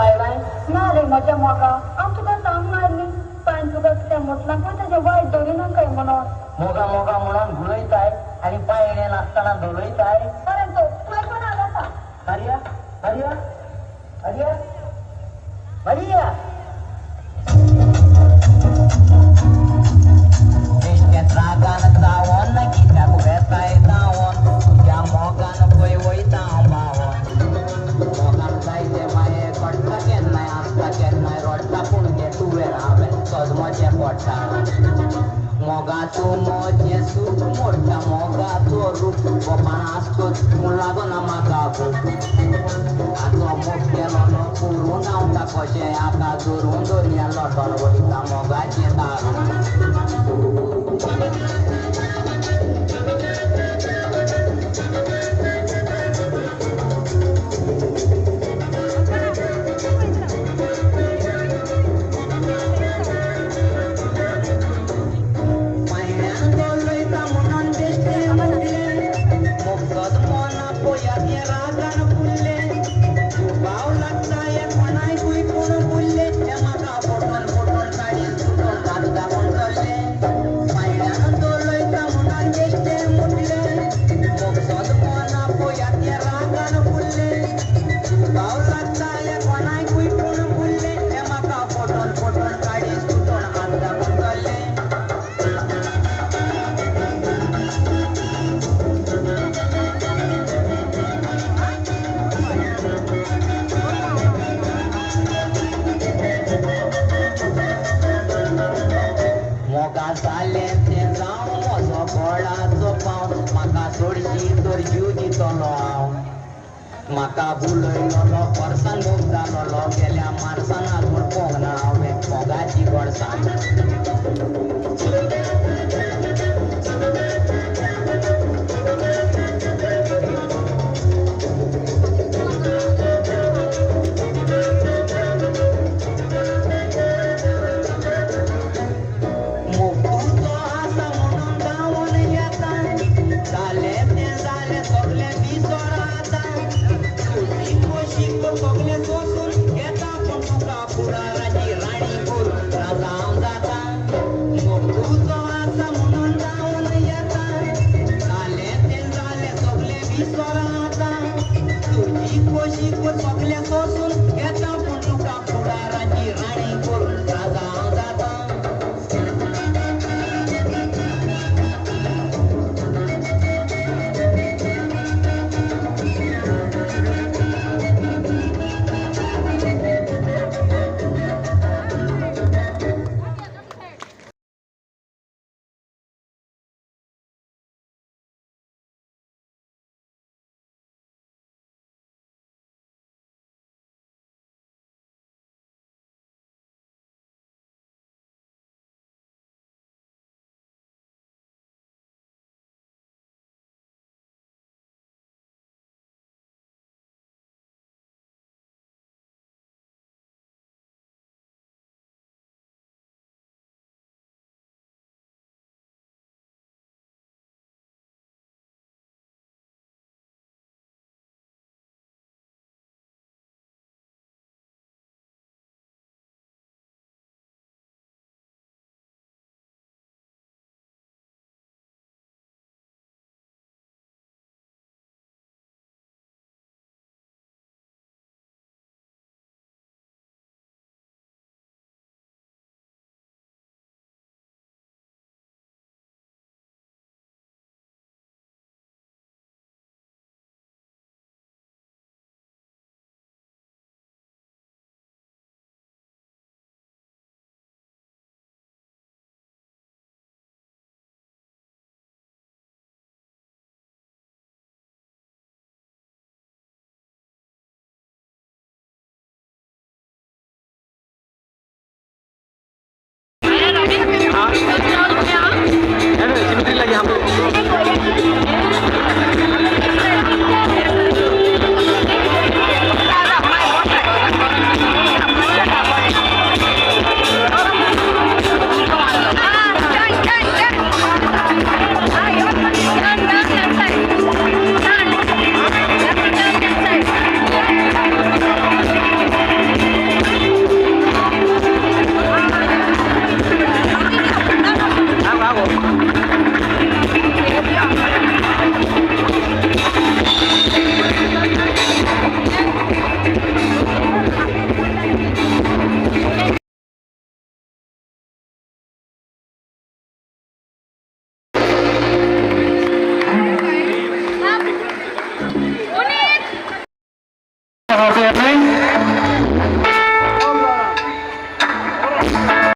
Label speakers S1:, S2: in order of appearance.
S1: आयलाय नारे माझ्या मोगा आम तुका सांग मारली पण तुका त्या मोठला पण त्याच्या वाईट दोरी ना काय म्हणून
S2: मोगा मोगा म्हणून घुलत आहे आणि पायने नाचताना डोलत आहे.
S1: परंतु तुला पण आला का
S2: हरिया हरिया हरिया हरिया देशात रागान जावं ना की त्या वेताय जावं तुझ्या मोगान वय वय जावं मोगान जायचे माये कडता केन्नाय आसता केन्नाय रडटा पूण घे तुवें हांवें सजमोचे पोटा मोगाचो मोजे सूख मोडटा मोगाचो रूप गोपान आसतोच पूण लागना म्हाका खूब आजो मोग केलो नो करून गावता कशें हाका धरून दर्या लोटोन वयता मोगाचे दारू म्हाका बुलयलो परसान भोग जालो गेल्या माणसान आजून पोगना हांवें मोगाची गोडसाण सगळे सोसून घेता पण तुका पुरा राजी राणी बोल राजा